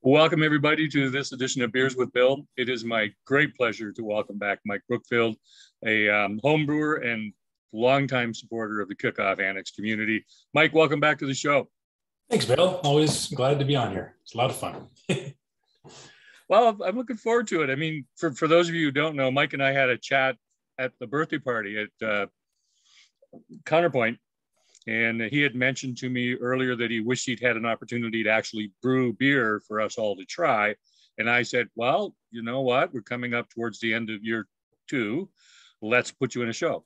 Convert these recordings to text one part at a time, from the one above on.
Welcome, everybody, to this edition of Beers with Bill. It is my great pleasure to welcome back Mike Brookfield, a home brewer and longtime supporter of the Cook-Off Annex community. Mike, welcome back to the show. Thanks, Bill. Always glad to be on here. It's a lot of fun. Well, I'm looking forward to it. I mean, for those of you who don't know, Mike and I had a chat at the birthday party at Counterpoint. And he had mentioned to me earlier that he wished he'd had an opportunity to actually brew beer for us all to try. And I said, well, you know what? We're coming up towards the end of year 2. Let's put you in a show.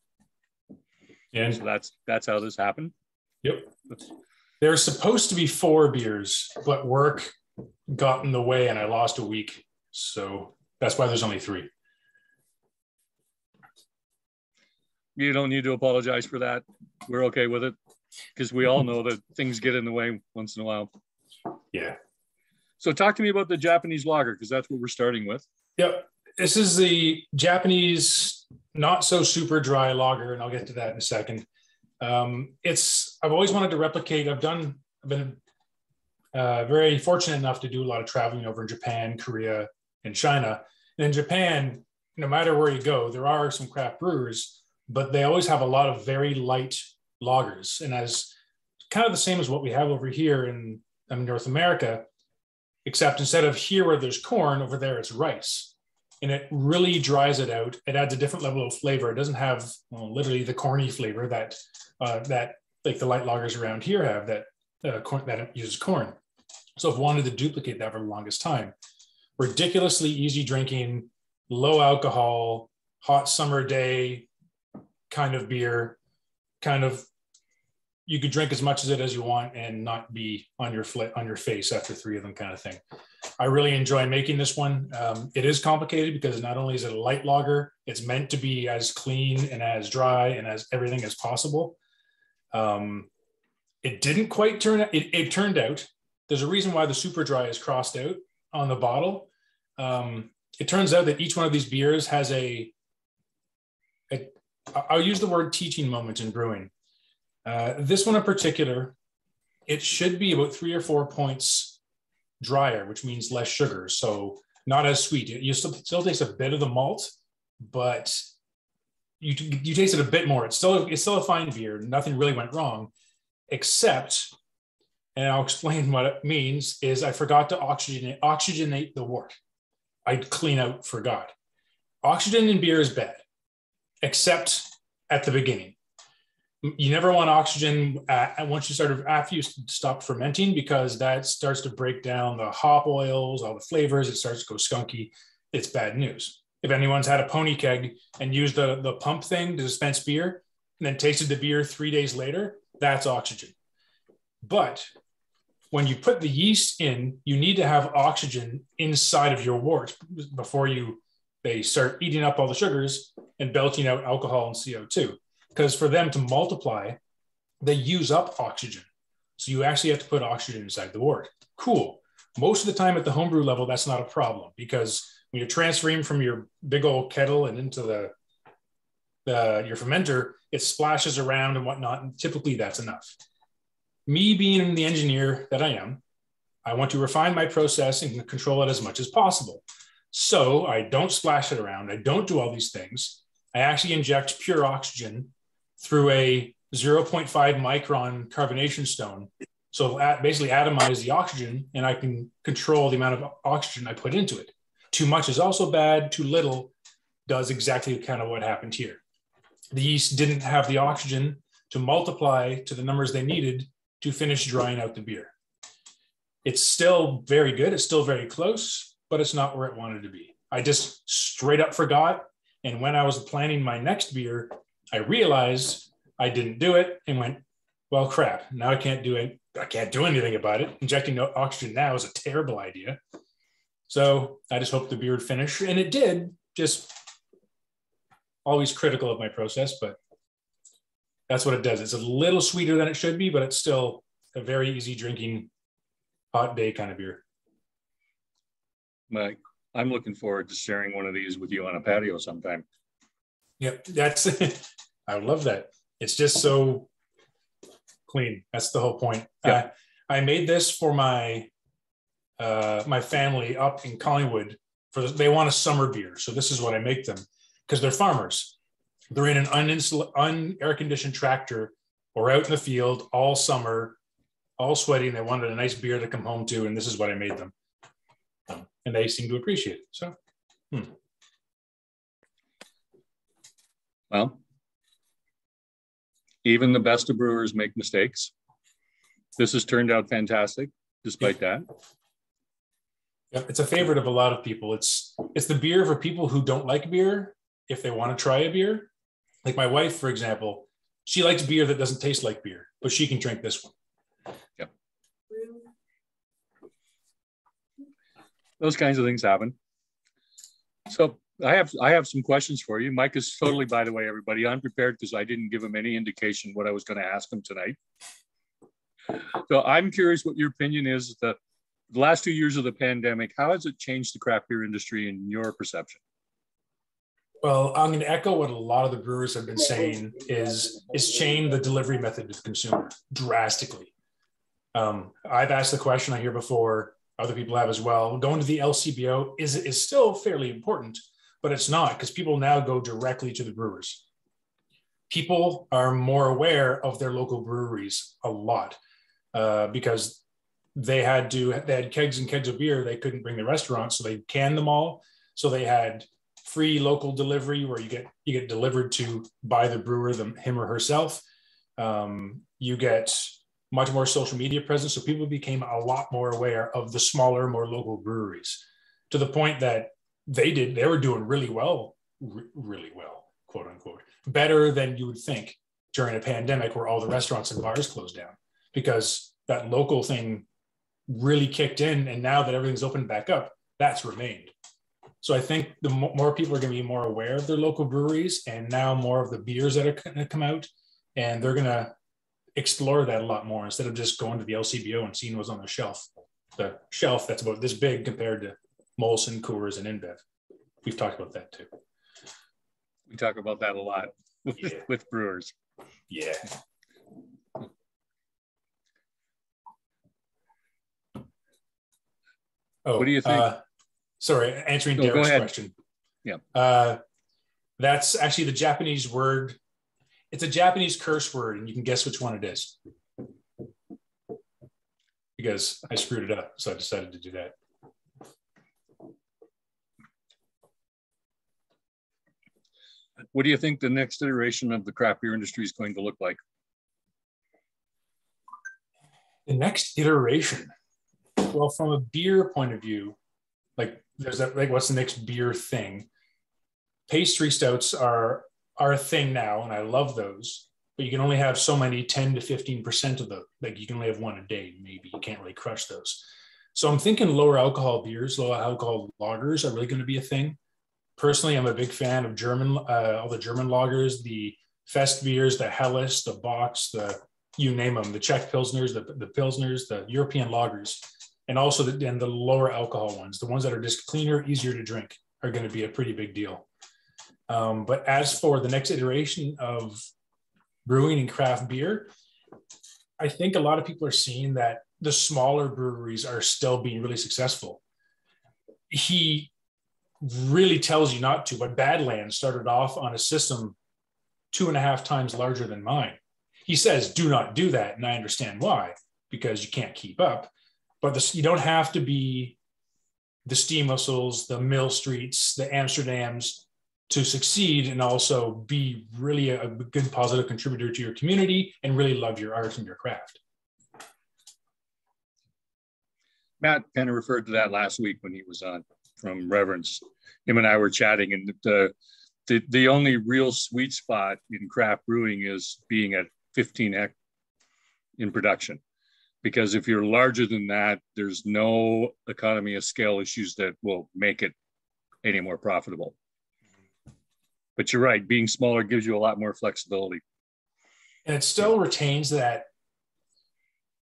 And so that's how this happened. Yep. There's supposed to be 4 beers, but work got in the way and I lost a week. So that's why there's only 3. You don't need to apologize for that. We're okay with it because we all know that things get in the way once in a while. Yeah. So talk to me about the Japanese lager, because that's what we're starting with. Yep. This is the Japanese not so super dry lager, and I'll get to that in a second. I've always wanted to replicate. I've been very fortunate enough to do a lot of traveling over in Japan, Korea, and China. And in Japan, no matter where you go, there are some craft brewers, but they always have a lot of very light lagers. And as kind of the same as what we have over here in North America, except instead of here where there's corn, over there it's rice. And it really dries it out. It adds a different level of flavor. It doesn't have literally the corny flavor that like the light lagers around here have that uses corn. So I've wanted to duplicate that for the longest time. Ridiculously easy drinking, low alcohol, hot summer day kind of beer, you could drink as much of it as you want and not be on your face after 3 of them kind of thing. I really enjoy making this one. It is complicated because not only is it a light lager, it's meant to be as clean and as dry and as everything as possible. It didn't quite turn out. It turned out. There's a reason why the super dry is crossed out on the bottle. It turns out that each one of these beers has I'll use the word teaching moment in brewing. This one in particular, it should be about 3 or 4 points drier, which means less sugar. So not as sweet. You still taste a bit of the malt, but you taste it a bit more. It's still a fine beer. Nothing really went wrong, except, and I'll explain what it means, is I forgot to oxygenate the wort. I clean out forgot. Oxygen in beer is bad, except at the beginning. You never want oxygen once you after you stop fermenting, because that starts to break down the hop oils, all the flavors. It starts to go skunky. It's bad news. If anyone's had a pony keg and used the pump thing to dispense beer and then tasted the beer 3 days later, that's oxygen. But when you put the yeast in, you need to have oxygen inside of your wort before they start eating up all the sugars and belching out alcohol and CO2. Because for them to multiply, they use up oxygen. So you actually have to put oxygen inside the wort. Cool. Most of the time at the homebrew level, that's not a problem, because when you're transferring from your big old kettle and into your fermenter, it splashes around and whatnot. And typically that's enough. Me being the engineer that I am, I want to refine my process and control it as much as possible. So I don't splash it around. I don't do all these things. I actually inject pure oxygen through a 0.5 micron carbonation stone. So basically atomize the oxygen, and I can control the amount of oxygen I put into it. Too much is also bad. Too little does exactly kind of what happened here. The yeast didn't have the oxygen to multiply to the numbers they needed to finish drying out the beer. It's still very good. It's still very close, but it's not where it wanted to be. I just straight up forgot. And when I was planning my next beer, I realized I didn't do it and went, well, crap, now I can't do it. I can't do anything about it. Injecting oxygen now is a terrible idea. So I just hoped the beer would finish, and it did. Just always critical of my process, but that's what it does. It's a little sweeter than it should be, but it's still a very easy drinking hot day kind of beer. Mike, I'm looking forward to sharing one of these with you on a patio sometime. Yep, that's I would love that. It's just so clean. That's the whole point. Yeah. I made this for my my family up in Collingwood. They want a summer beer, so this is what I make them because they're farmers. They're in an unair conditioned tractor or out in the field all summer, all sweaty, and they wanted a nice beer to come home to, and this is what I made them. And they seem to appreciate it. So, Well, even the best of brewers make mistakes. This has turned out fantastic, despite that. Yeah, it's a favorite of a lot of people. It's the beer for people who don't like beer, if they want to try a beer. Like my wife, for example, she likes beer that doesn't taste like beer, but she can drink this one. Yeah. Those kinds of things happen. So I have some questions for you. Mike is totally, by the way, everybody, unprepared because I didn't give him any indication what I was going to ask him tonight. So I'm curious what your opinion is. The last 2 years of the pandemic, how has it changed the craft beer industry in your perception? Well, I'm going to echo what a lot of the brewers have been saying is changed the delivery method to the consumer drastically. I've asked the question I hear before, other people have as well. Going to the LCBO is still fairly important, but it's not because people now go directly to the brewers. People are more aware of their local breweries a lot because they had kegs and kegs of beer they couldn't bring to restaurants, so they canned them all. So they had free local delivery where you get delivered to by the brewer, him or herself. You get much more social media presence, so people became a lot more aware of the smaller, more local breweries, to the point that they were doing really well, quote unquote, better than you would think during a pandemic where all the restaurants and bars closed down, because that local thing really kicked in, and now that everything's opened back up, that's remained. So I think the more people are going to be more aware of their local breweries, and now more of the beers that are going to come out, and they're going to explore that a lot more instead of just going to the LCBO and seeing what's on the shelf. The shelf that's about this big compared to Molson, Coors, and InBev. We've talked about that too. We talk about that a lot with brewers. Yeah. Oh, what do you think? Sorry, answering Derek's question. Yeah. That's actually the Japanese word. It's a Japanese curse word, and you can guess which one it is. Because I screwed it up, so I decided to do that. What do you think the next iteration of the craft beer industry is going to look like? The next iteration? Well, from a beer point of view, what's the next beer thing? Pastry stouts are a thing now, and I love those, but you can only have so many 10 to 15% of them. Like you can only have one a day, maybe. You can't really crush those. So I'm thinking lower alcohol beers, lower alcohol lagers are really going to be a thing. Personally, I'm a big fan of all the German lagers, the Fest beers, the Helles, the Box, you name them, the Czech Pilsners, the Pilsners, the European lagers, and also the lower alcohol ones, the ones that are just cleaner, easier to drink, are going to be a pretty big deal. But as for the next iteration of brewing and craft beer, I think a lot of people are seeing that the smaller breweries are still being really successful. He really tells you not to, but Badlands started off on a system 2.5 times larger than mine. He says, do not do that. And I understand why, because you can't keep up. But you don't have to be the Steam Whistles, the Mill Streets, the Amsterdams to succeed and also be really a good positive contributor to your community and really love your art and your craft. Matt kind of referred to that last week when he was on from Reverence. Him and I were chatting, and the only real sweet spot in craft brewing is being at 15 hect in production. Because if you're larger than that, there's no economy of scale issues that will make it any more profitable. But you're right, being smaller gives you a lot more flexibility. And it still retains that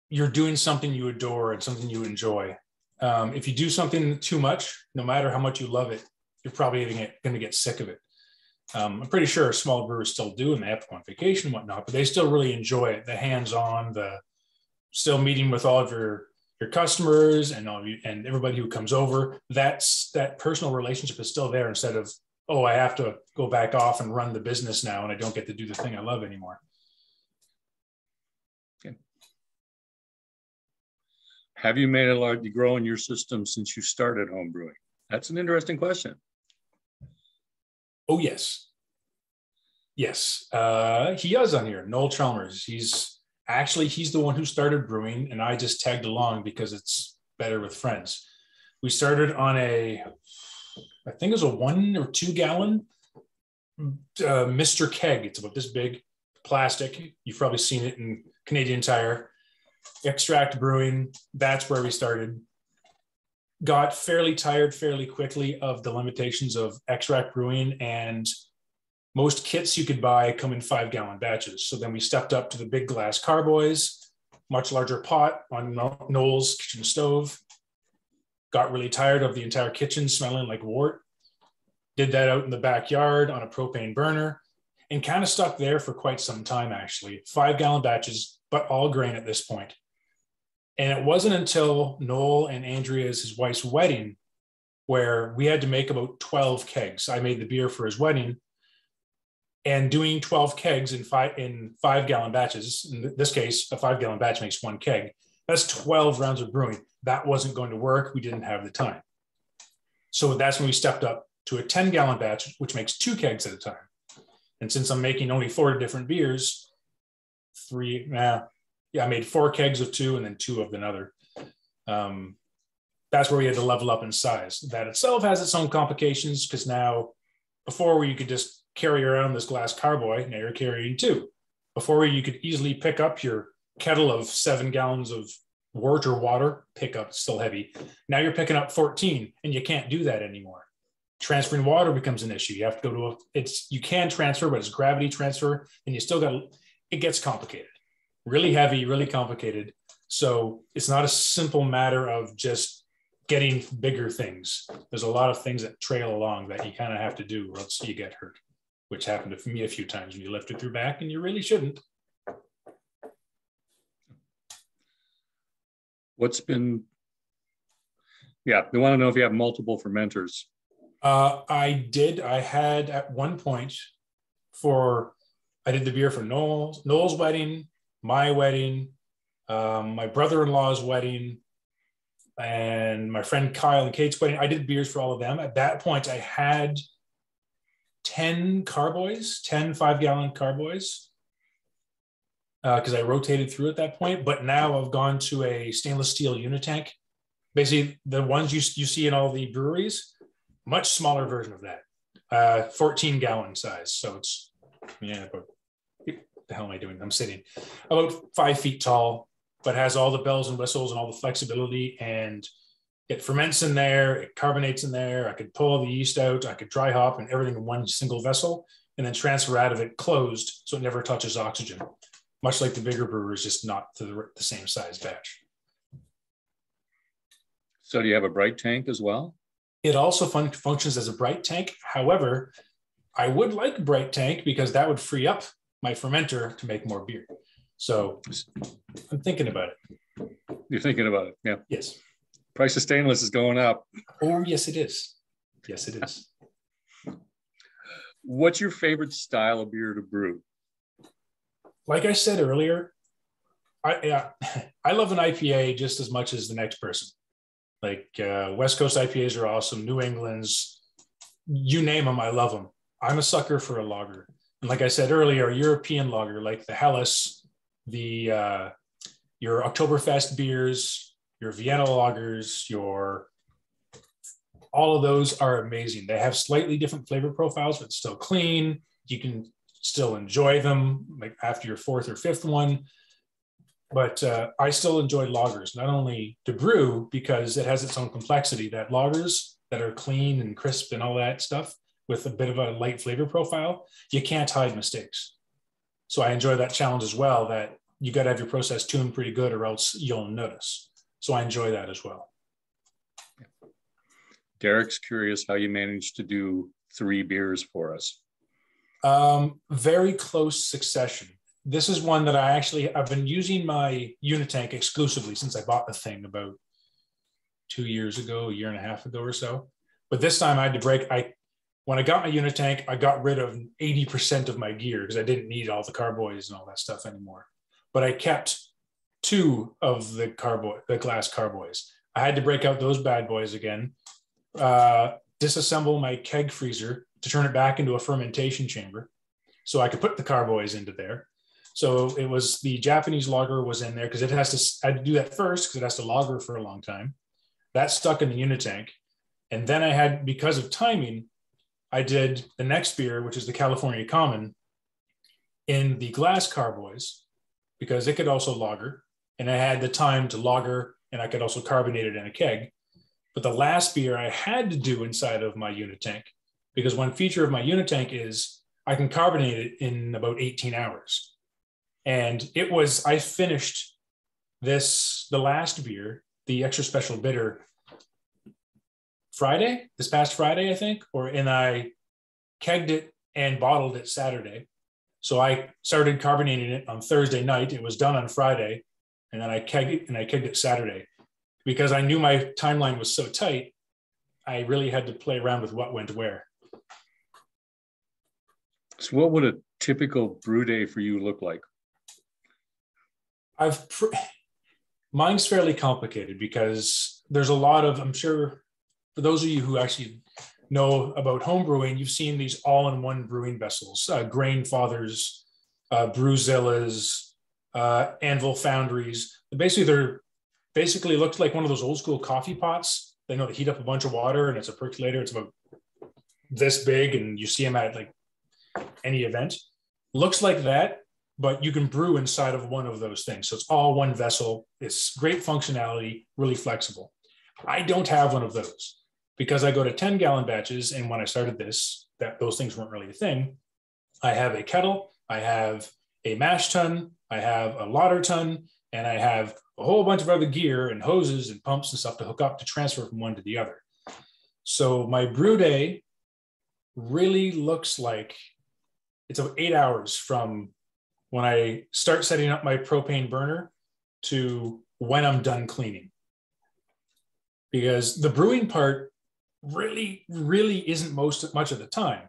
you're doing something you adore and something you enjoy. If you do something too much, no matter how much you love it, you're probably going to get sick of it. I'm pretty sure small brewers still do, and they have to go on vacation and whatnot, but they still really enjoy it. The hands-on, still meeting with all of your customers and and everybody who comes over. That personal relationship is still there instead of, oh, I have to go back off and run the business now and I don't get to do the thing I love anymore. Okay. Have you made a large grow in your system since you started home brewing? That's an interesting question. Oh, yes. Yes. He is on here, Noel Chalmers. He's the one who started brewing, and I just tagged along because it's better with friends. We started on I think it was a 1 or 2 gallon Mr. Keg. It's about this big, plastic. You've probably seen it in Canadian Tire. Extract brewing. That's where we started. Got fairly tired fairly quickly of the limitations of extract brewing, and most kits you could buy come in 5-gallon batches. So then we stepped up to the big glass carboys, much larger pot on Noel's kitchen stove. Got really tired of the entire kitchen smelling like wort. Did that out in the backyard on a propane burner and kind of stuck there for quite some time, actually. 5-gallon batches, but all grain at this point. And it wasn't until Noel and Andrea's, his wife's wedding, where we had to make about 12 kegs. I made the beer for his wedding. And doing 12 kegs in 5-gallon batches, in this case, a 5-gallon batch makes 1 keg. That's 12 rounds of brewing. That wasn't going to work. We didn't have the time. So that's when we stepped up to a 10-gallon batch, which makes 2 kegs at a time. And since I'm making only 4 different beers, I made 4 kegs of 2 and then 2 of another. That's where we had to level up in size. That itself has its own complications, because now, before where you could just carry around this glass carboy, now you're carrying 2. Before where you could easily pick up your kettle of 7 gallons of wort or water, pick up, still heavy. Now you're picking up 14, and you can't do that anymore. Transferring water becomes an issue. You have to go to you can transfer, but it's gravity transfer, and it gets complicated. Really heavy, really complicated. So it's not a simple matter of just getting bigger things. There's a lot of things that trail along that you kind of have to do, or else you get hurt, which happened to me a few times when you lift it through back, and you really shouldn't. They want to know if you have multiple fermenters. I did. I had at one point I did the beer for Noel's wedding, my wedding, my brother-in-law's wedding, and my friend Kyle and Kate's wedding. I did beers for all of them. At that point, I had 10 carboys, 10 5-gallon carboys, because I rotated through at that point. But now I've gone to a stainless steel unitank. Basically, the ones you see in all the breweries, much smaller version of that, 14-gallon size. So it's, what the hell am I doing? I'm sitting about 5 feet tall, but has all the bells and whistles and all the flexibility, and it ferments in there, it carbonates in there. I could pull the yeast out, I could dry hop and everything in one single vessel, and then transfer out of it closed, so it never touches oxygen. Much like the bigger brewers, just not to the same size batch. So do you have a bright tank as well? It also functions as a bright tank. However, I would like a bright tank because that would free up my fermenter to make more beer. So I'm thinking about it. You're thinking about it, yeah. Yes. Price of stainless is going up. Oh, yes, it is. Yes, it is. What's your favorite style of beer to brew? Like I said earlier, I love an IPA just as much as the next person. Like West Coast IPAs are awesome. New England's, you name them, I love them. I'm a sucker for a lager. And like I said earlier, a European lager like the Helles, your Oktoberfest beers, your Vienna lagers, all of those are amazing. They have slightly different flavor profiles, but still clean. You can still enjoy them like after your 4th or 5th one. But I still enjoy lagers, not only to brew because it has its own complexity, that lagers that are clean and crisp and all that stuff with a bit of a light flavor profile, you can't hide mistakes. So I enjoy that challenge as well, that you got to have your process tuned pretty good or else you'll notice. So I enjoy that as well. Derek's curious how you managed to do 3 beers for us. Very close succession. This is one that I've been using my Unitank exclusively since I bought the thing about 2 years ago, a year and a half ago or so. But this time I had to when I got my Unitank, I got rid of 80% of my gear because I didn't need all the carboys and all that stuff anymore. But I kept 2 of the glass carboys. I had to break out those bad boys again, disassemble my keg freezer to turn it back into a fermentation chamber so I could put the carboys into there. So it was the Japanese lager was in there because I had to do that first because it has to lager for a long time. That stuck in the Unitank. And then I had, because of timing, I did the next beer, which is the California Common, in the glass carboys because it could also lager. And I had the time to lager and I could also carbonate it in a keg. But the last beer I had to do inside of my Unitank because one feature of my Unitank is I can carbonate it in about 18 hours. And I finished the last beer, the extra special bitter, this past Friday, I think, and I kegged it and bottled it Saturday. So I started carbonating it on Thursday night. It was done on Friday. And then I kegged it Saturday. Because I knew my timeline was so tight, I really had to play around with what went where. So what would a typical brew day for you look like? Mine's fairly complicated because there's a lot of, I'm sure for those of you who actually know about home brewing, you've seen these all-in-one brewing vessels, Grain Fathers, Brewzillas, Anvil Foundries. They're basically looks like one of those old school coffee pots. They know to heat up a bunch of water and it's a percolator. It's about this big and you see them at like any event. Looks like that, but you can brew inside of one of those things. So it's all one vessel. It's great functionality, really flexible. I don't have one of those because I go to 10-gallon batches. And when I started those things weren't really a thing. I have a kettle, I have a mash tun, I have a lauter tun, and I have a whole bunch of other gear and hoses and pumps and stuff to hook up to transfer from one to the other. So my brew day really looks like it's about 8 hours from when I start setting up my propane burner to when I'm done cleaning. Because the brewing part really, really isn't much of the time.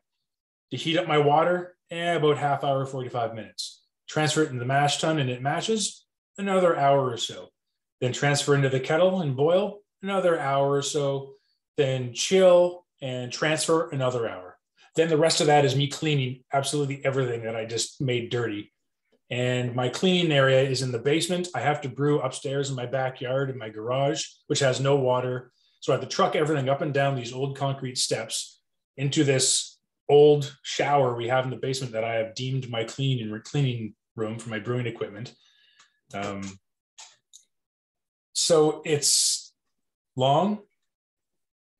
To heat up my water, about half hour, 45 minutes. Transfer it in the mash tun and it mashes, another hour or so. Then transfer into the kettle and boil, another hour or so. Then chill and transfer, another hour. Then the rest of that is me cleaning absolutely everything that I just made dirty. And my cleaning area is in the basement. I have to brew upstairs in my backyard in my garage, which has no water. So I have to truck everything up and down these old concrete steps into this old shower we have in the basement that I have deemed my cleaning room for my brewing equipment. So it's long,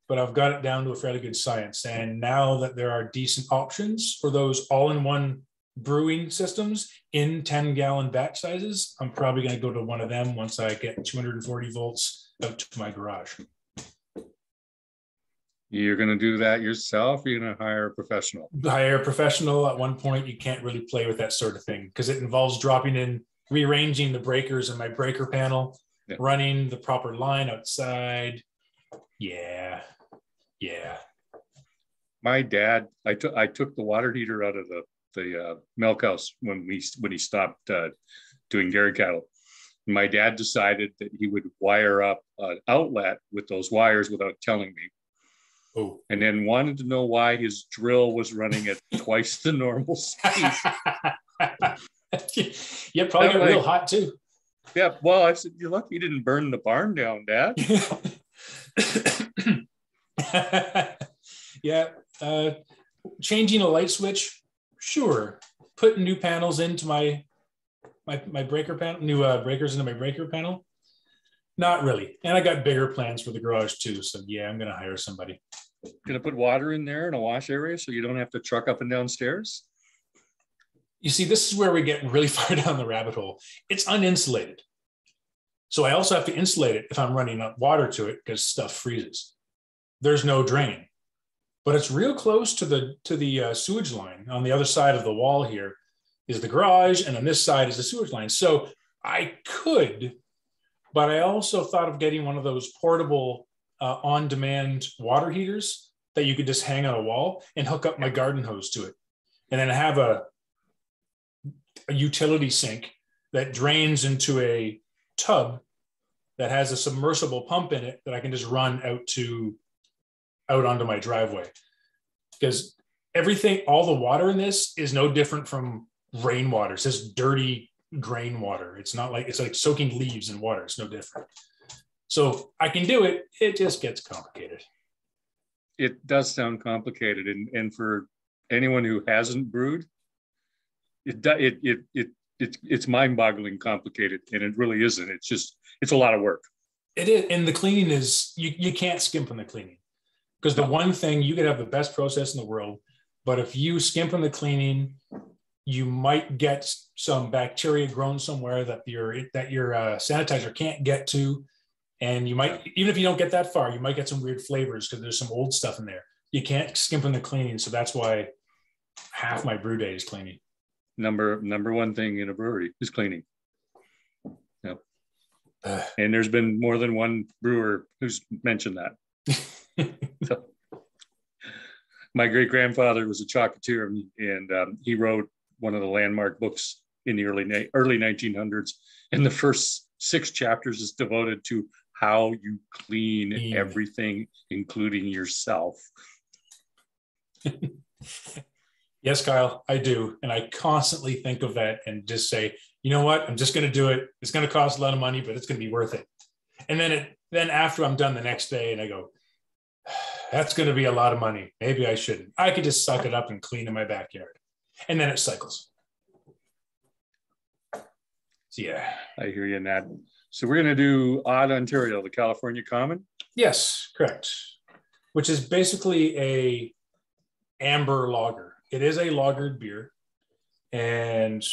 but I've got it down to a fairly good science. And now that there are decent options for those all-in-one brewing systems in 10-gallon batch sizes, I'm probably going to go to one of them once I get 240 volts out to my garage. You're going to do that yourself? Or you're going to hire a professional? Hire a professional. At one point, you can't really play with that sort of thing because it involves dropping in, rearranging the breakers in my breaker panel, running the proper line outside. Yeah. My dad, I took the water heater out of the milk house when he stopped doing dairy cattle. My dad decided that he would wire up an outlet with those wires without telling me. Oh. And then wanted to know why his drill was running at twice the normal speed. Yeah, probably got real hot too. Yeah, well, I said, you're lucky you didn't burn the barn down, Dad. Yeah, changing a light switch, sure. Putting new panels into my breaker panel, new breakers into my breaker panel, not really. And I got bigger plans for the garage too, so yeah, I'm gonna hire somebody. Gonna put water in there in a wash area so you don't have to truck up and down stairs? You see, this is where we get really far down the rabbit hole. It's uninsulated. So I also have to insulate it if I'm running up water to it because stuff freezes. There's no drain, but it's real close to the sewage line on the other side of the wall here. is the garage, and on this side is the sewage line. So I could, but I also thought of getting one of those portable on-demand water heaters that you could just hang on a wall and hook up my garden hose to it. And then have a utility sink that drains into a tub that has a submersible pump in it that I can just run out onto my driveway. Because everything, all the water in this is no different from rainwater. It's just dirty drain water. It's like soaking leaves in water. It's no different. So I can do it. It just gets complicated. It does sound complicated, and for anyone who hasn't brewed, it's mind-boggling complicated, and it really isn't. It's a lot of work. It is, and the cleaning is you can't skimp on the cleaning, because the one thing, you could have the best process in the world, but if you skimp on the cleaning, you might get some bacteria grown somewhere that your sanitizer can't get to. And you might, even if you don't get that far, you might get some weird flavors because there's some old stuff in there. You can't skimp on the cleaning. So that's why half my brew day is cleaning. Number one thing in a brewery is cleaning. Yep. And there's been more than one brewer who's mentioned that. So, my great-grandfather was a chocolatier, and he wrote one of the landmark books in the early 1900s. And the first 6 chapters is devoted to how you clean everything, including yourself. Yes, Kyle, I do. And I constantly think of that and just say, you know what? I'm just going to do it. It's going to cost a lot of money, but it's going to be worth it. And then after I'm done the next day and I go, that's going to be a lot of money. Maybe I shouldn't. I could just suck it up and clean in my backyard. And then it cycles. So yeah. I hear you in that. So we're going to do Odd Ontario, the California Common? Yes, correct. Which is basically a amber lager. It is a lagered beer. And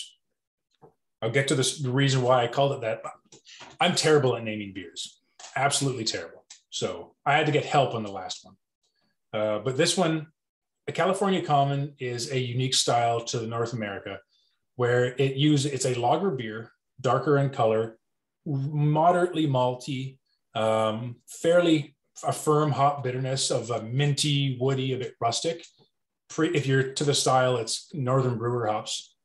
I'll get to the reason why I called it that. I'm terrible at naming beers. Absolutely terrible. So I had to get help on the last one. But this one, the California Common, is a unique style to North America, where it's a lager beer, darker in color, moderately malty, fairly a firm hop bitterness of a minty, woody, a bit rustic. If you're to the style, it's Northern Brewer hops.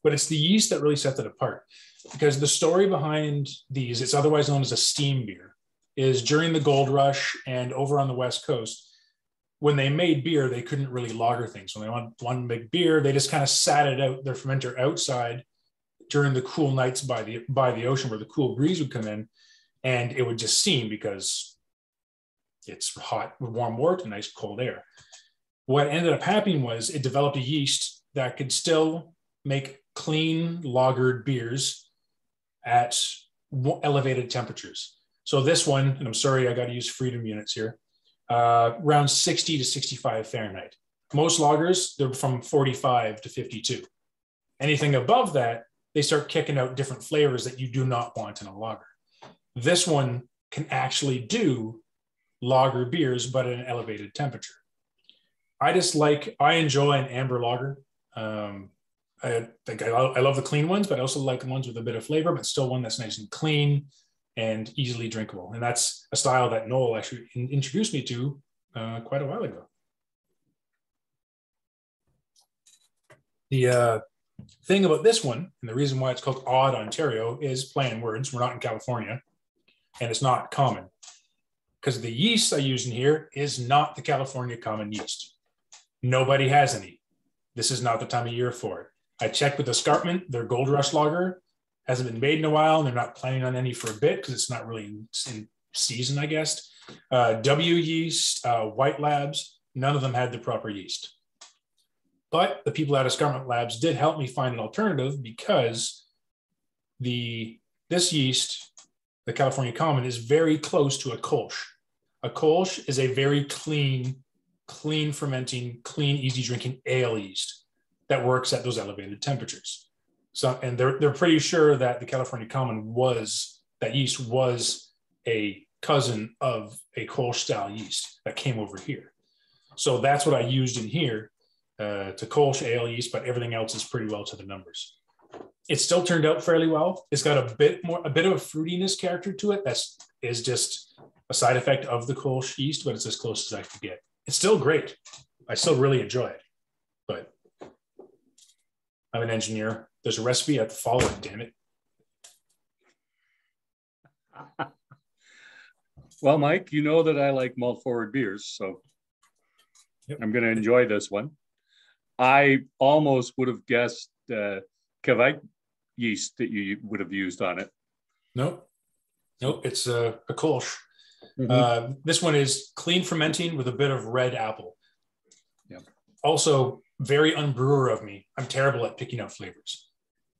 But it's the yeast that really sets it apart, because the story behind these, it's otherwise known as a steam beer, is during the gold rush and over on the West Coast, when they made beer, they couldn't really lager things. When they wanted to make beer, they just kind of sat it out, their fermenter outside during the cool nights by the ocean, where the cool breeze would come in, and it would just steam because it's hot with warm wort and nice cold air. What ended up happening was it developed a yeast that could still make clean lagered beers at elevated temperatures. So this one, and I'm sorry, I got to use freedom units here, around 60 to 65 Fahrenheit. Most lagers, they're from 45 to 52. Anything above that, they start kicking out different flavors that you do not want in a lager. This one can actually do lager beers, but at an elevated temperature. I enjoy an amber lager. I love the clean ones, but I also like the ones with a bit of flavor, but still one that's nice and clean and easily drinkable. And that's a style that Noel actually introduced me to quite a while ago. The thing about this one, and the reason why it's called Odd Ontario, is play on words. We're not in California, and it's not common, because the yeast I use in here is not the California Common yeast. Nobody has any. This is not the time of year for it. I checked with Escarpment, their Gold Rush lager hasn't been made in a while, and they're not planning on any for a bit because it's not really in season, I guess. W yeast, White Labs, none of them had the proper yeast. But the people at Escarpment Labs did help me find an alternative, because this yeast, the California Common, is very close to a Kolsch. A Kolsch is a very clean fermenting, clean, easy drinking ale yeast that works at those elevated temperatures. So, and they're pretty sure that the California Common yeast was a cousin of a Kolsch style yeast that came over here. So that's what I used in here. to Kolsch ale yeast, but everything else is pretty well to the numbers. It still turned out fairly well. It's got a bit of a fruitiness character to it. Is just a side effect of the Kolsch yeast, but it's as close as I could get. It's still great. I still really enjoy it, but I'm an engineer. There's a recipe. I have to follow it, damn it. Well, Mike, you know that I like malt forward beers, so yep. I'm going to enjoy this one. I almost would have guessed Kvite yeast that you would have used on it. Nope, it's a Kolsch. Mm-hmm. This one is clean fermenting with a bit of red apple. Yeah. Also, very unbrewer of me. I'm terrible at picking out flavors.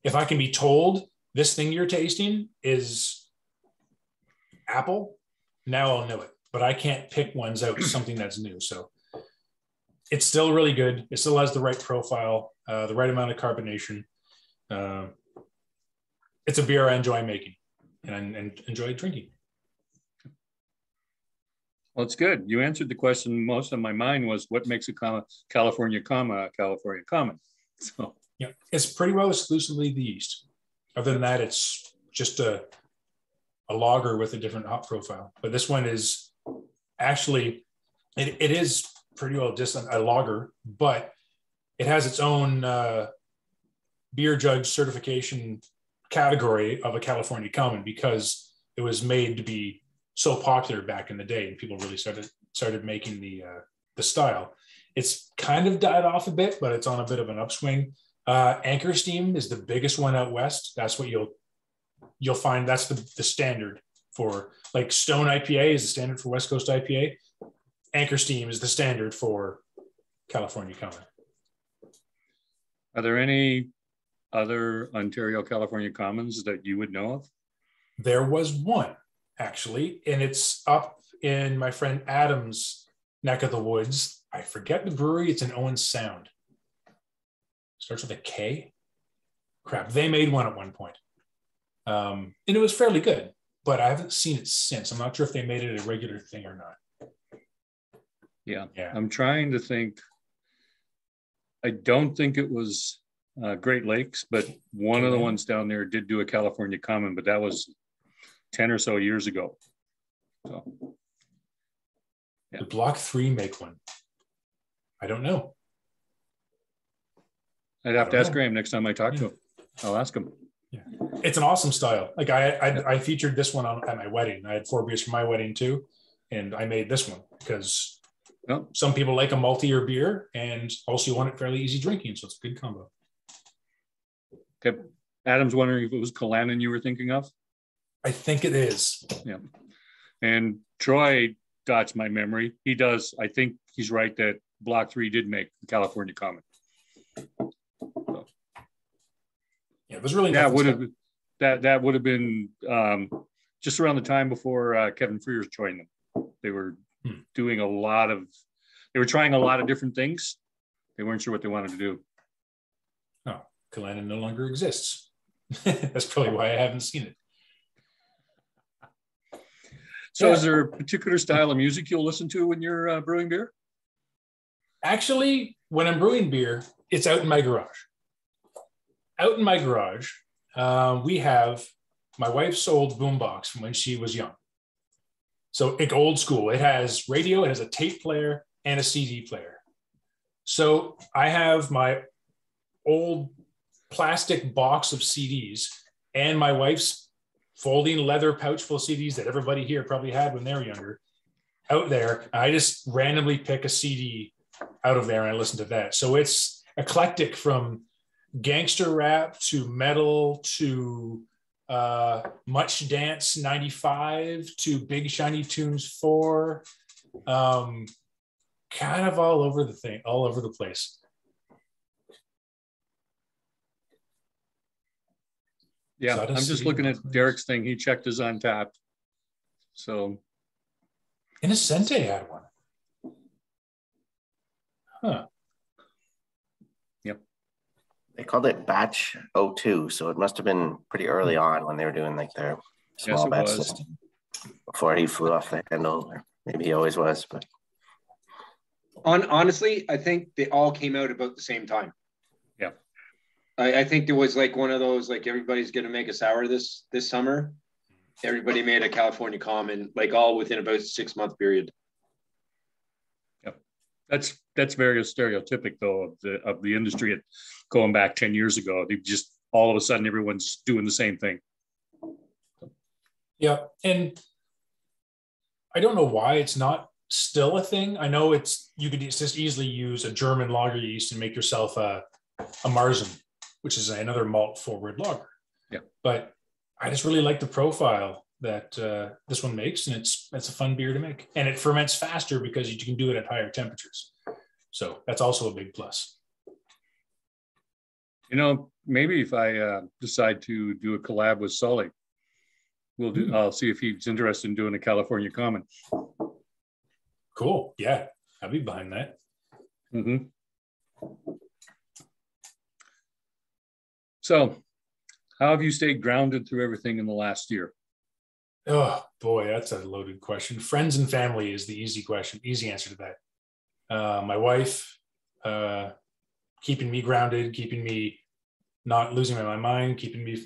If I can be told this thing you're tasting is apple, now I'll know it. But I can't pick ones out something that's new. So it's still really good. It still has the right profile, the right amount of carbonation. It's a beer I enjoy making and enjoy drinking. Well, it's good. You answered the question. Most of my mind was what makes a California Common. So yeah, it's pretty well exclusively the yeast. Other than that, it's just a lager with a different hop profile. But this one is actually, it is pretty well just a lager, but it has its own beer judge certification category of a California Common because it was made to be so popular back in the day, and people really started making the style. It's kind of died off a bit, but it's on a bit of an upswing. Anchor Steam is the biggest one out west. That's what you'll find. That's the standard for, like, Stone IPA is the standard for West Coast IPA. Anchor Steam is the standard for California Common. Are there any other Ontario California Commons that you would know of? There was one, actually, and it's up in my friend Adam's neck of the woods. I forget the brewery. It's in Owen Sound. Starts with a K. Crap, they made one at one point. And it was fairly good, but I haven't seen it since. I'm not sure if they made it a regular thing or not. Yeah. I'm trying to think. I don't think it was Great Lakes, but one of the ones down there did do a California Common, but that was 10 or so years ago. So, yeah. Did Block 3 make one? I don't know. I'd have to ask Graham next time I talk to him. I'll ask him. Yeah, it's an awesome style. Like I featured this one at my wedding. I had 4 beers for my wedding too, and I made this one because some people like a maltier beer, and also you want it fairly easy drinking, so it's a good combo. Okay, Adam's wondering if it was Kalanin you were thinking of. I think it is. Yeah, and Troy dots my memory. He does. I think he's right that Block 3 did make the California Common. So. Yeah, it was really that would have been just around the time before Kevin Frears joined them. They were doing they were trying a lot of different things. They weren't sure what they wanted to do. Oh, Kalana no longer exists. That's probably why I haven't seen it. So is there a particular style of music you'll listen to when you're brewing beer? Actually, when I'm brewing beer, it's out in my garage. Out in my garage, we have my wife's old boombox from when she was young. So it's old school. It has radio, it has a tape player, and a CD player. So I have my old plastic box of CDs and my wife's folding leather pouch full of CDs that everybody here probably had when they were younger out there. I just randomly pick a CD out of there and I listen to that. So it's eclectic from gangster rap to metal to Much Dance 95 to Big Shiny Tunes 4. Kind of all over the place. Yeah, so I'm just looking at Derek's thing. He checked his Untapped. So Innocente had one. Huh. Yep. They called it Batch 02, so it must have been pretty early on when they were doing like their small batch system before he flew off the handle. Or maybe he always was, but Honestly, I think they all came out about the same time. Yeah. I think there was like one of those, like everybody's going to make a sour this summer. Everybody made a California Common, like all within about a 6-month period. Yep. That's very stereotypic though of the industry going back 10 years ago. They just all of a sudden everyone's doing the same thing. Yeah. And I don't know why it's not still a thing. I know you could just easily use a German lager yeast and make yourself a Marzen, which is another malt forward lager. Yeah. But I just really like the profile that this one makes, and it's a fun beer to make, and it ferments faster because you can do it at higher temperatures. So that's also a big plus. Maybe if I decide to do a collab with Sully, I'll see if he's interested in doing a California Common. Cool. Yeah, I'll be behind that. Mm-hmm. So, how have you stayed grounded through everything in the last year? Oh boy, that's a loaded question. Friends and family is the easy answer to that. My wife, keeping me grounded, keeping me not losing my mind, keeping me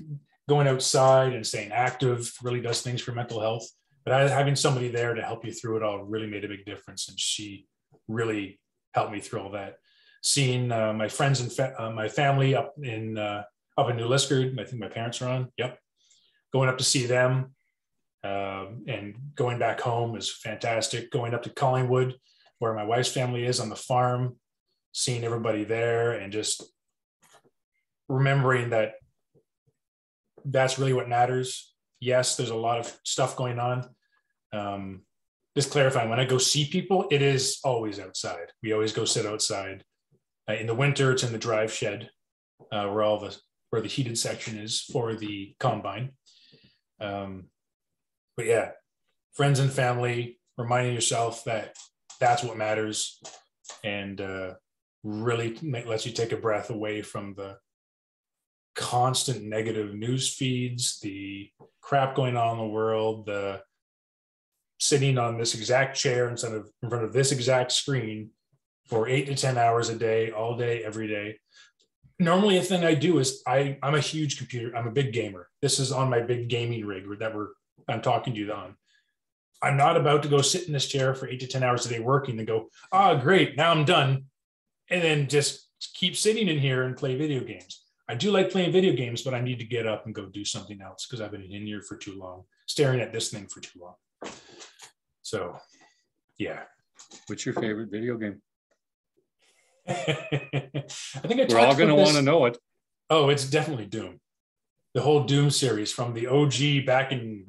going outside and staying active really does things for mental health. But having somebody there to help you through it all really made a big difference. And she really helped me through all that. Seeing my friends and my family up in New Liskeard, I think my parents are on. Yep. Going up to see them and going back home is fantastic. Going up to Collingwood, where my wife's family is on the farm, seeing everybody there and just remembering that that's really what matters. Yes, there's a lot of stuff going on. Just clarifying, when I go see people, it is always outside. We always go sit outside. In the winter, it's in the drive shed where the heated section is for the combine. But yeah, friends and family, reminding yourself that that's what matters, and really lets you take a breath away from the constant negative news feeds, the crap going on in the world, the sitting on this exact chair in front of this exact screen for 8 to 10 hours a day, all day, every day. Normally, a thing I do is I'm a huge computer. I'm a big gamer. This is on my big gaming rig that I'm talking to you on. I'm not about to go sit in this chair for 8 to 10 hours a day working and go, great, now I'm done. And then just keep sitting in here and play video games. I do like playing video games, but I need to get up and go do something else because I've been in here for too long, staring at this thing for too long. So, yeah. What's your favorite video game? I think we're all going to want to know it. Oh, it's definitely Doom. The whole Doom series from the OG back in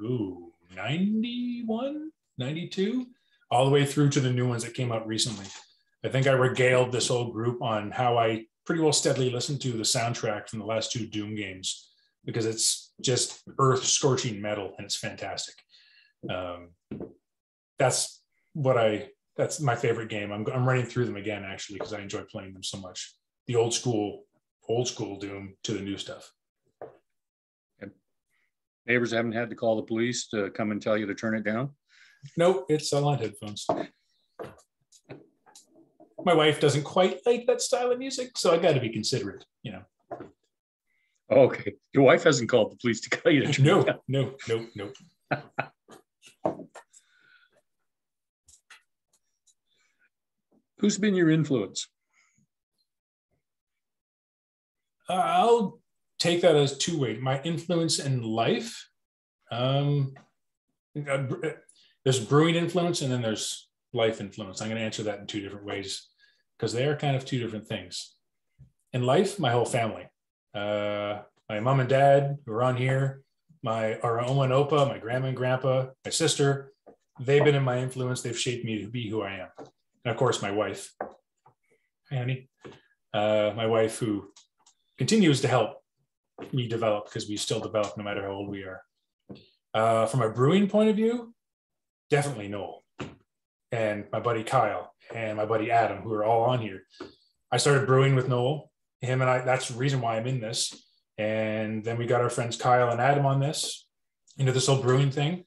91, 92, all the way through to the new ones that came out recently. I think I regaled this whole group on how I pretty well steadily listened to the soundtrack from the last 2 Doom games because it's just earth-scorching metal and it's fantastic. That's my favorite game. I'm running through them again actually because I enjoy playing them so much. The old school Doom to the new stuff. Neighbors haven't had to call the police to come and tell you to turn it down? Nope, it's all on headphones. My wife doesn't quite like that style of music, so I got to be considerate, Okay. Your wife hasn't called the police to tell you to turn it down? No. Who's been your influence? I'll take that as 2-way. My influence in life, there's brewing influence and then there's life influence. I'm going to answer that in 2 different ways because they are kind of 2 different things. In life, my whole family, my mom and dad who are on here, our Oma and Opa, my grandma and grandpa, my sister, they've been in my influence. They've shaped me to be who I am. And of course, my wife, hi, honey, my wife who continues to help me develop because we still develop no matter how old we are. From a brewing point of view, definitely Noel and my buddy Kyle and my buddy Adam, who are all on here. I started brewing with Noel, him and I, that's the reason why I'm in this. And then we got our friends Kyle and Adam on this, into this whole brewing thing.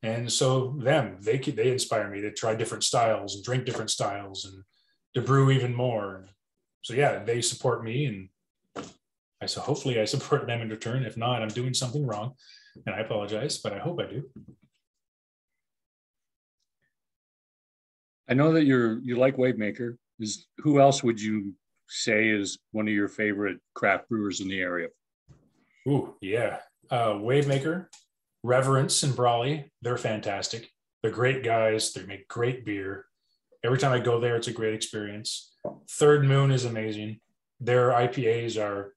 And so they inspire me to try different styles and drink different styles and to brew even more. So yeah, they support me, and hopefully I support them in return. If not, I'm doing something wrong, and I apologize, but I hope I do. I know that you like Wavemaker. Who else would you say is one of your favorite craft brewers in the area? Ooh, yeah. Wavemaker, Reverence, and Brawley, they're fantastic. They're great guys. They make great beer. Every time I go there, it's a great experience. Third Moon is amazing. Their IPAs are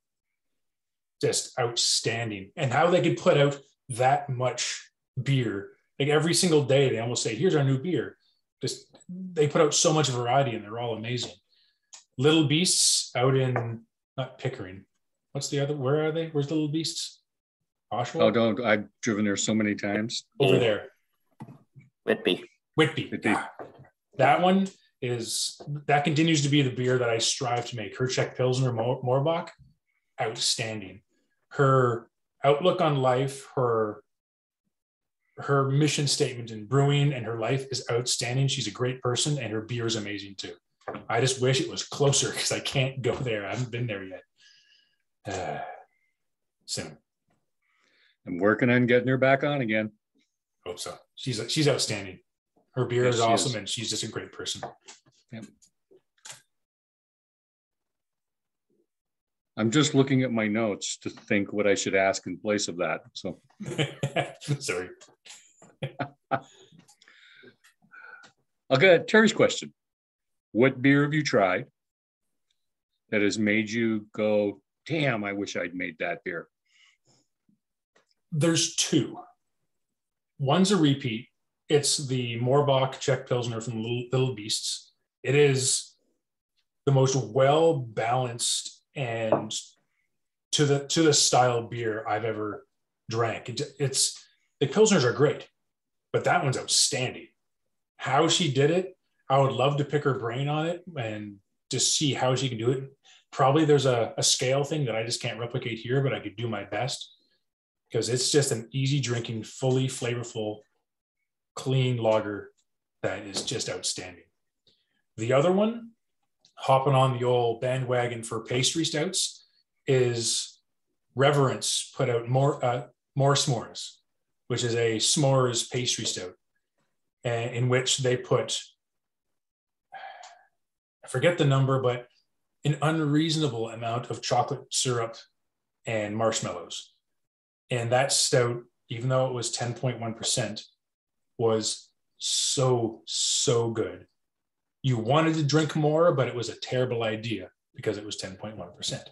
just outstanding. And how they could put out that much beer, like every single day, they almost say, here's our new beer. Just they put out so much variety, and they're all amazing. Little Beasts out in, not Pickering. What's the other? Where are they? Where's Little Beasts? Oshawa? Oh, I've driven there so many times. Over there. Whitby. Yeah. That one that continues to be the beer that I strive to make. Her Czech Pilsner Moorbach, outstanding. Her outlook on life, her mission statement in brewing and her life is outstanding. She's a great person, and her beer is amazing too. I just wish it was closer because I can't go there. I haven't been there yet. Soon. I'm working on getting her back on again. Hope so. She's outstanding. Her beer is awesome, and she's just a great person. Yep. I'm just looking at my notes to think what I should ask in place of that. So, sorry. I'll get Terry's question. What beer have you tried that has made you go, damn, I wish I'd made that beer? There's two. One's a repeat. It's the Moorbach Czech Pilsner from Little Beasts. It is the most well-balanced and to the style beer I've ever drank. It's the Pilsners are great, but that one's outstanding. How she did it, I would love to pick her brain on it and just see how she can do it. Probably there's a scale thing that I just can't replicate here, but I could do my best because it's just an easy drinking, fully flavorful, clean lager that is just outstanding. The other one, hopping on the old bandwagon for pastry stouts, is Reverence put out more S'mores, which is a s'mores pastry stout, in which they put, I forget the number, but an unreasonable amount of chocolate syrup and marshmallows. And that stout, even though it was 10.1%, was so good. You wanted to drink more, but it was a terrible idea because it was 10.1%.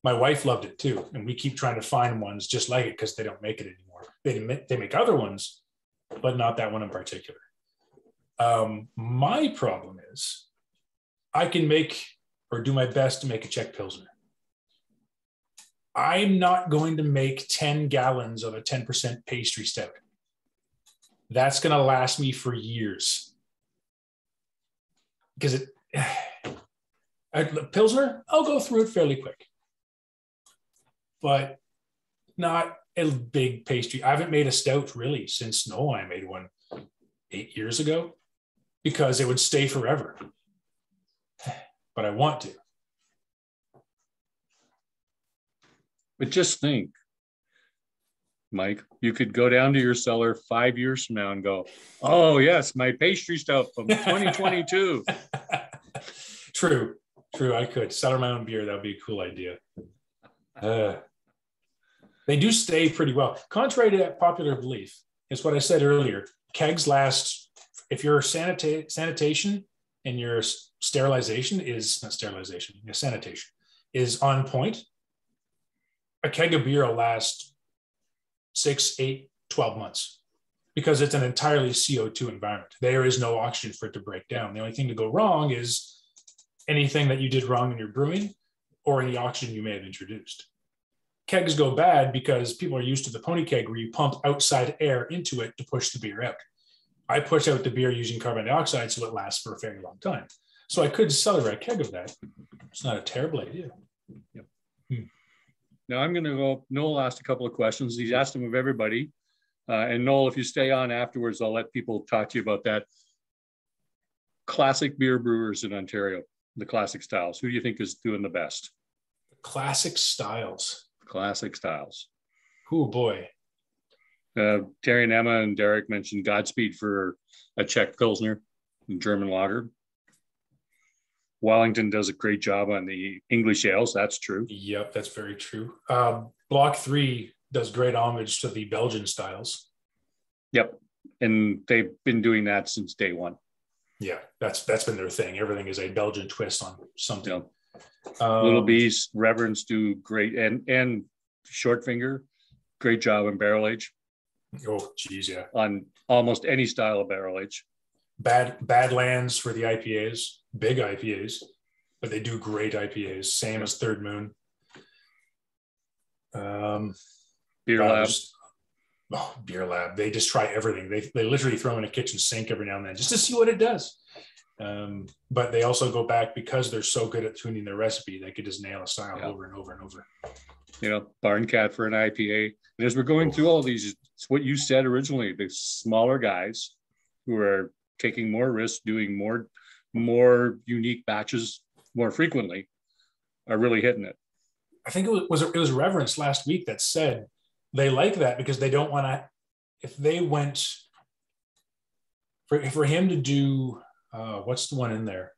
My wife loved it too, and we keep trying to find ones just like it because they don't make it anymore. They make other ones, but not that one in particular. My problem is I can make or do my best to make a Czech Pilsner. I'm not going to make 10 gallons of a 10% pastry stout. That's going to last me for years. Because Pilsner, I'll go through it fairly quick. But not a big pastry. I haven't made a stout really since I made one 8 years ago because it would stay forever. But I want to. But just think, Mike, you could go down to your cellar 5 years from now and go, oh, yes, my pastry stout from 2022. True. I could cellar my own beer. That would be a cool idea. They do stay pretty well. Contrary to that popular belief, it's what I said earlier. Kegs last, if your sanitation and your sanitation is on point, a keg of beer will last 6, 8, 12 months because it's an entirely CO2 environment. There is no oxygen for it to break down. The only thing to go wrong is anything that you did wrong in your brewing or any oxygen you may have introduced. Kegs go bad because people are used to the pony keg where you pump outside air into it to push the beer out. I push out the beer using carbon dioxide so it lasts for a very long time. So I could sell a keg of that. It's not a terrible idea. Yep. Now I'm going to go, Noel asked a couple of questions. He's asked them of everybody. And Noel, if you stay on afterwards, I'll let people talk to you about that. Classic beer brewers in Ontario. the classic styles? Who do you think is doing the best? Classic styles. Classic styles. Oh boy. Terry and Emma and Derek mentioned Godspeed for a Czech Pilsner and German lager. Wellington does a great job on the English ales. That's true. Yep, that's very true. Block 3 does great homage to the Belgian styles. Yep. And they've been doing that since day one. Yeah, that's been their thing. Everything is a Belgian twist on something. Yep. Little Beast, Reverence do great, and Short Finger, great job in barrel age. Oh, geez, yeah. On almost any style of barrel age. Badlands for the IPAs, big IPAs, but they do great IPAs. Same as Third Moon. Beer Lab. Beer Lab. They just try everything. They literally throw in a kitchen sink every now and then just to see what it does. But they also go back because they're so good at tuning their recipe. They could just nail a style over and over and over. Barn Cat for an IPA. And as we're going through all these, it's what you said originally, the smaller guys who are taking more risks, doing more unique batches more frequently are really hitting it. I think it was Reverence last week that said they like that because they don't want to, if they went for him to do, what's the one in there?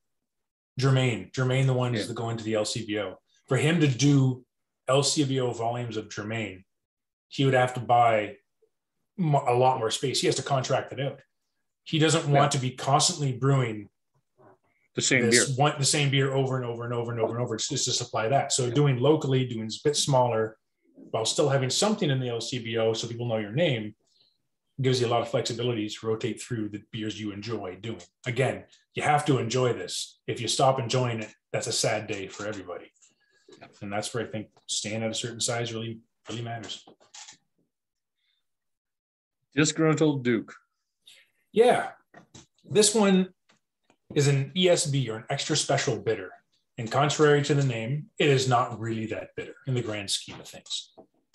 Germain, the one is going to the LCBO. For him to do LCBO volumes of Germain, he would have to buy a lot more space. He has to contract it out. He doesn't want to be constantly brewing the same beer over and over and over and over and over just to supply that. So doing locally, doing a bit smaller, while still having something in the LCBO so people know your name, gives you a lot of flexibility to rotate through the beers you enjoy doing. Again, you have to enjoy this. If you stop enjoying it, that's a sad day for everybody. And that's where I think staying at a certain size really, really matters. Disgruntled Duke. Yeah. This one is an ESB, or an extra special bitter. And contrary to the name, it is not really that bitter in the grand scheme of things.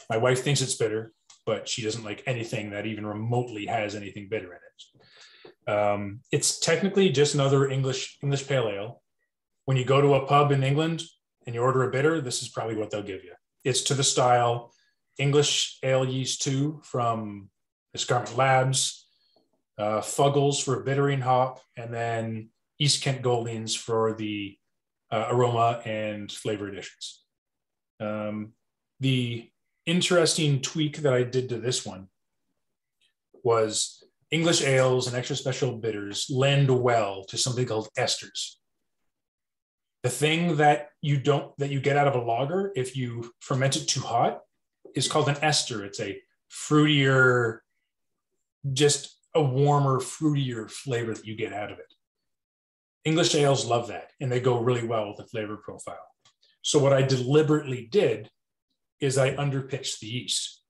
My wife thinks it's bitter, but she doesn't like anything that even remotely has anything bitter in it. It's technically just another English pale ale. When you go to a pub in England and you order a bitter, this is probably what they'll give you. It's to the style English Ale Yeast 2 from Escarpment Labs, Fuggles for bittering hop, and then East Kent Goldings for the aroma and flavor additions. The interesting tweak that I did to this one was English ales and extra special bitters lend well to something called esters. The thing that you get out of a lager if you ferment it too hot is called an ester. It's a fruitier, just a warmer, fruitier flavor that you get out of it. English ales love that, and they go really well with the flavor profile. So what I deliberately did is I underpitched the yeast.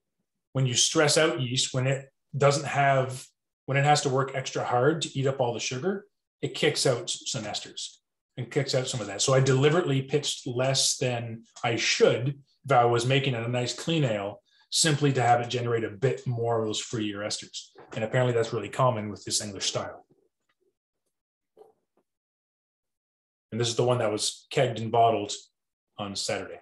When you stress out yeast, when it has to work extra hard to eat up all the sugar, it kicks out some esters and kicks out some of that. So I deliberately pitched less than I should if I was making it a nice clean ale, simply to have it generate a bit more of those fruitier esters. And apparently that's really common with this English style. And this is the one that was kegged and bottled on Saturday.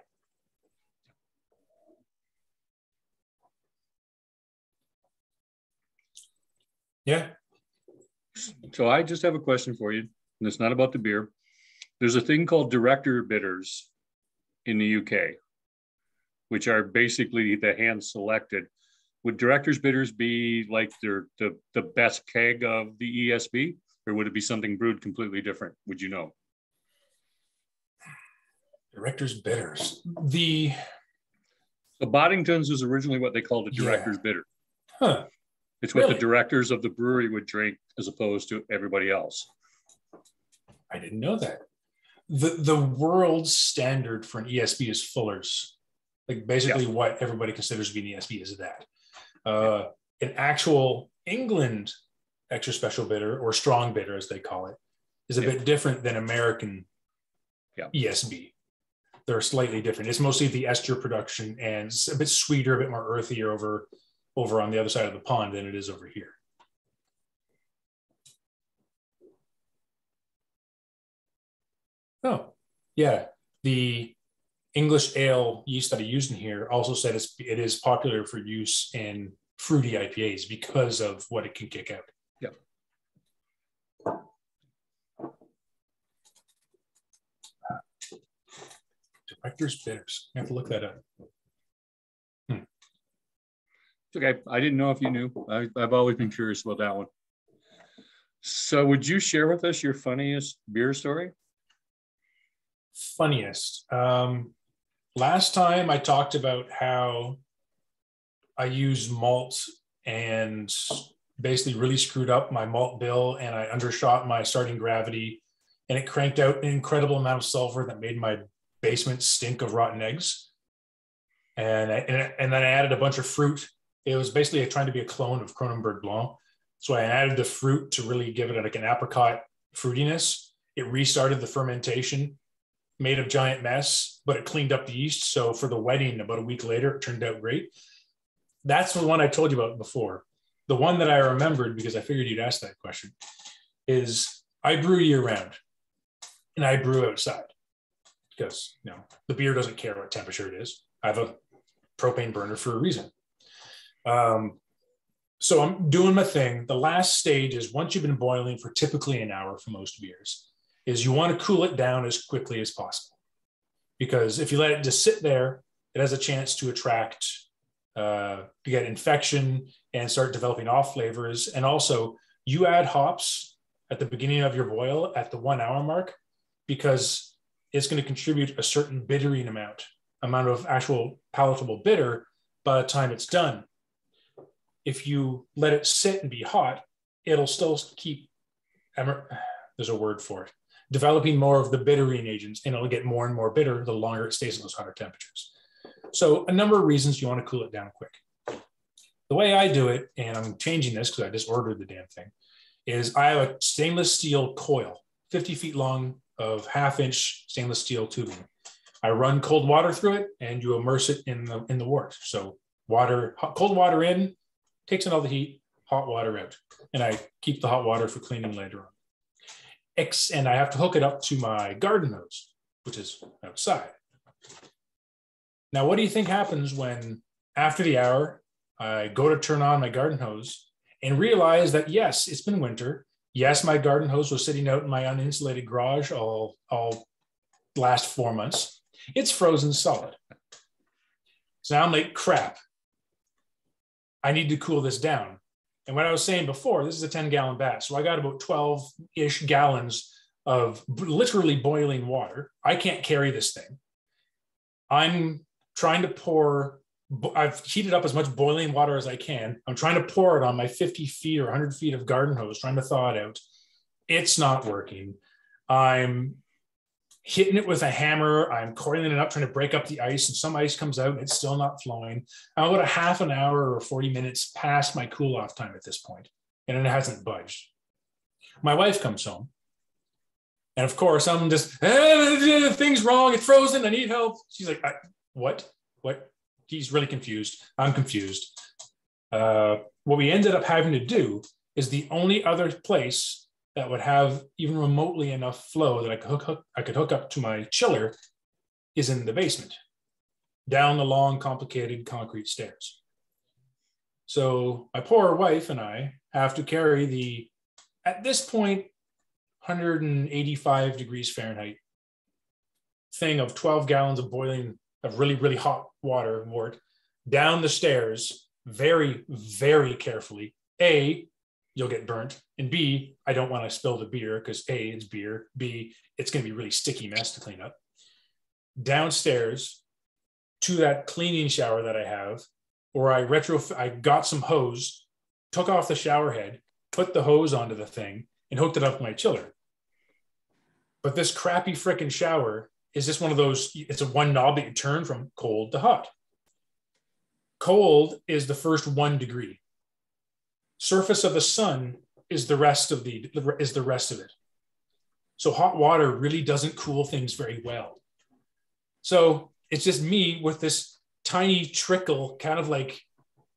Yeah. So I just have a question for you, and it's not about the beer. There's a thing called director bitters in the UK, which are basically the hand selected. Would director's bitters be like the best keg of the ESB, or would it be something brewed completely different? Would you know? Director's bitters. The Boddington's was originally what they called a director's bitter. Huh. It's what the directors of the brewery would drink as opposed to everybody else. I didn't know that. The world standard for an ESB is Fuller's. Like basically what everybody considers to be an ESB is that. An actual England extra special bitter, or strong bitter as they call it, is a bit different than American ESB. They're slightly different. It's mostly the ester production, and it's a bit sweeter, a bit more earthier over on the other side of the pond than it is over here. Oh, yeah. The English ale yeast that I used in here also said it is popular for use in fruity IPAs because of what it can kick out. Yep. Director's bitters. I have to look that up. Okay, I didn't know if you knew. I've always been curious about that one. So would you share with us your funniest beer story? Funniest. Last time I talked about how I used malt and basically really screwed up my malt bill, and I undershot my starting gravity, and it cranked out an incredible amount of sulfur that made my basement stink of rotten eggs. And then I added a bunch of fruit. It was basically trying to be a clone of Kronenberg Blanc. So I added the fruit to really give it like an apricot fruitiness. It restarted the fermentation, made a giant mess, but it cleaned up the yeast. So for the wedding, about a week later, it turned out great. That's the one I told you about before. The one that I remembered, because I figured you'd ask that question, is I brew year round, and I brew outside because the beer doesn't care what temperature it is. I have a propane burner for a reason. So I'm doing my thing. The last stage is, once you've been boiling for typically an hour for most beers, is you want to cool it down as quickly as possible. Because if you let it just sit there, it has a chance to attract, to get infection and start developing off flavors. And also, you add hops at the beginning of your boil at the 1 hour mark, because it's going to contribute a certain bittering amount of actual palatable bitter by the time it's done. If you let it sit and be hot, it'll still keep, there's a word for it, developing more of the bittering agents, and it'll get more and more bitter the longer it stays at those hotter temperatures. So a number of reasons you want to cool it down quick. The way I do it, and I'm changing this because I just ordered the damn thing, is I have a stainless steel coil, 50 feet long, of 1/2 inch stainless steel tubing. I run cold water through it, and you immerse it in the wort. So cold water in, takes in all the heat, hot water out. And I keep the hot water for cleaning later on. And I have to hook it up to my garden hose, which is outside. Now, what do you think happens when, after the hour, I go to turn on my garden hose and realize that, yes, it's been winter. Yes, my garden hose was sitting out in my uninsulated garage all last 4 months. It's frozen solid. So now I'm like, crap. I need to cool this down. And what I was saying before, this is a 10-gallon batch. So I got about 12-ish gallons of literally boiling water. I can't carry this thing. I'm trying to pour, I've heated up as much boiling water as I can. I'm trying to pour it on my 50 feet or 100 feet of garden hose, trying to thaw it out. It's not working. I'm hitting it with a hammer. I'm coiling it up, trying to break up the ice, and some ice comes out and it's still not flowing. I'm about a half an hour or 40 minutes past my cool off time at this point, and it hasn't budged. My wife comes home, and of course I'm just, thing's wrong, it's frozen, I need help. She's like, what? She's really confused. I'm confused. What we ended up having to do is, the only other place that would have even remotely enough flow that I could hook up to my chiller is in the basement, down the long, complicated concrete stairs. So my poor wife and I have to carry the, at this point, 185 degrees Fahrenheit thing of 12 gallons of boiling, of really, really hot wort down the stairs very, very carefully. A, you'll get burnt. And B, I don't want to spill the beer because A, it's beer. B, it's going to be a really sticky mess to clean up. Downstairs to that cleaning shower that I have, where I got some hose, took off the shower head, put the hose onto the thing, and hooked it up to my chiller. But this crappy frickin' shower is just one of those, it's a one knob that you turn from cold to hot. Cold is the first 1 degree. Surface of the sun is the rest of it. So hot water really doesn't cool things very well. So it's just me with this tiny trickle, kind of like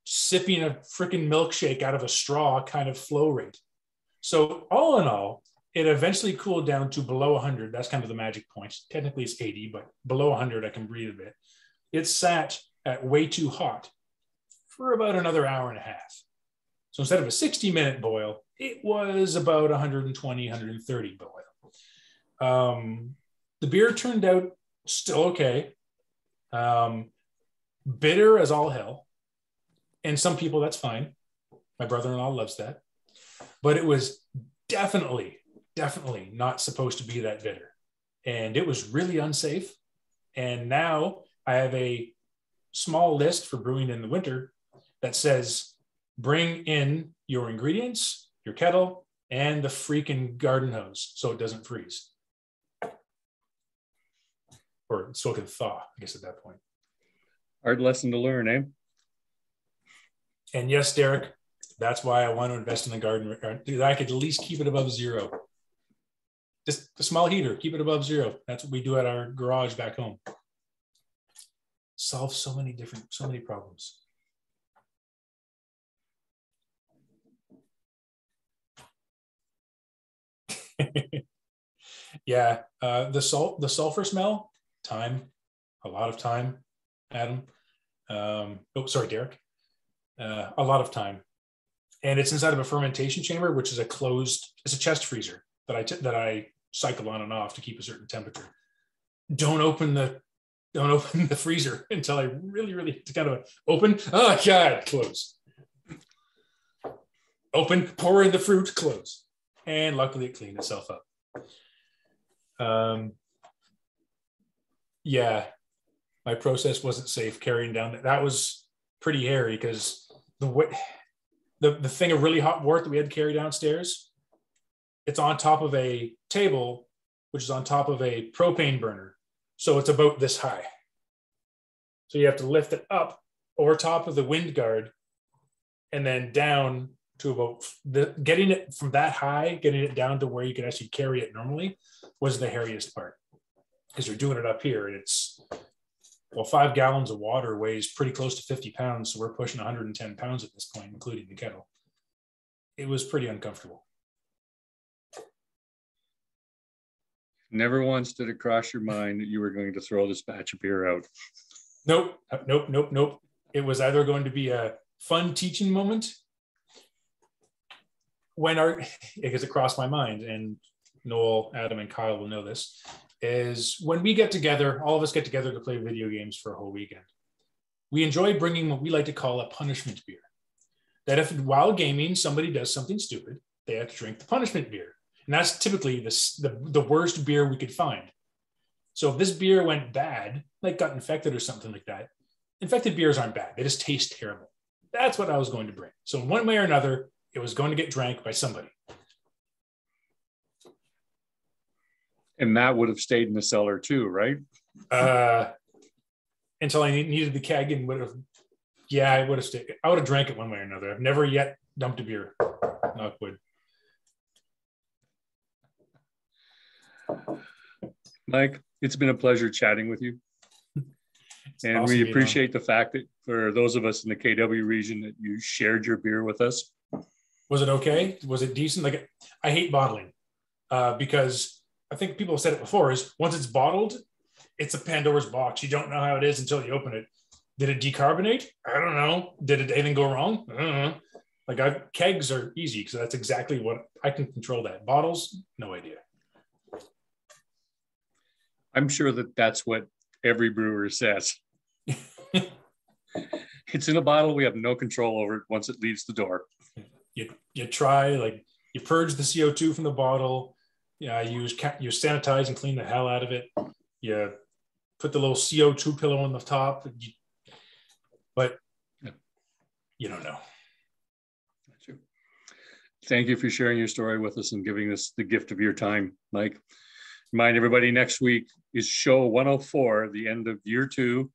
sipping a freaking milkshake out of a straw kind of flow rate. So all in all, It eventually cooled down to below 100. That's kind of the magic point. Technically it's 80, but below 100, I can breathe a bit. It sat at way too hot for about another hour and a half. So instead of a 60-minute boil, it was about 120, 130 boil. The beer turned out still okay. Bitter as all hell. And some people, that's fine. My brother-in-law loves that. But it was definitely not supposed to be that bitter. And it was really unsafe. And now I have a small list for brewing in the winter that says, bring in your ingredients, your kettle, and the freaking garden hose so it doesn't freeze. Or so it can thaw, I guess, at that point. Hard lesson to learn, eh? And yes, Derek, that's why I want to invest in the garden. I could at least keep it above zero. Just a small heater, keep it above zero. That's what we do at our garage back home. Solve so many problems. Yeah, the sulfur smell, a lot of time, Adam. Derek. A lot of time. And it's inside of a fermentation chamber, which is it's a chest freezer that I cycle on and off to keep a certain temperature. Don't open the freezer until I really kind of open. Oh God, close. Open, pour in the fruit, close. And luckily it cleaned itself up. Yeah, my process wasn't safe carrying down. That was pretty hairy because the thing of really hot wort that we had to carry downstairs, it's on top of a table, which is on top of a propane burner. So it's about this high. So you have to lift it up over top of the wind guard and then down to about getting it from that high, getting it down to where you can actually carry it normally was the hairiest part. Because you're doing it up here and it's, 5 gallons of water weighs pretty close to 50 pounds. So we're pushing 110 pounds at this point, including the kettle. It was pretty uncomfortable. Never once did it cross your mind that you were going to throw this batch of beer out. Nope. It was either going to be a fun teaching moment because it crossed my mind, and Noel, Adam, and Kyle will know this, is when we get together, all of us get together to play video games for a whole weekend. We enjoy bringing what we like to call a punishment beer. That if while gaming, somebody does something stupid, they have to drink the punishment beer. And that's typically the worst beer we could find. So if this beer went bad, like got infected or something like that, infected beers aren't bad. They just taste terrible. That's what I was going to bring. So in one way or another, it was going to get drank by somebody. And that would have stayed in the cellar too, right? Until I needed the keg and I would have stayed. I would have drank it one way or another. I've never yet dumped a beer. Knock wood. Mike, it's been a pleasure chatting with you. And awesome, we appreciate the fact that for those of us in the KW region that you shared your beer with us. Was it okay? Was it decent? Like, I hate bottling because I think people have said it before, is once it's bottled, it's a Pandora's box. You don't know how it is until you open it. Did it decarbonate? I don't know. Did anything go wrong? I don't know. Like kegs are easy because that's exactly what I can control that. Bottles, no idea. I'm sure that's what every brewer says. It's in a bottle. We have no control over it once it leaves the door. You try, like, you purge the CO2 from the bottle. Yeah, you sanitize and clean the hell out of it. You put the little CO2 pillow on the top, but you don't know. That's true. Thank you for sharing your story with us and giving us the gift of your time, Mike. Remind everybody, next week is show 104, the end of year 2.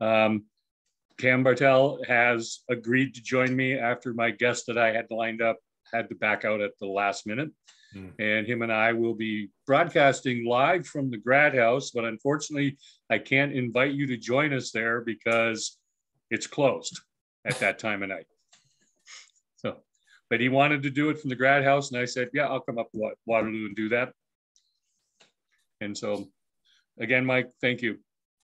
Cam Bartel has agreed to join me after my guest that I had lined up had to back out at the last minute. And him and I will be broadcasting live from the Grad House, but unfortunately, I can't invite you to join us there because it's closed at that time of night. So but he wanted to do it from the grad house. And I said, yeah, I'll come up to Waterloo and do that. And so again, Mike, thank you.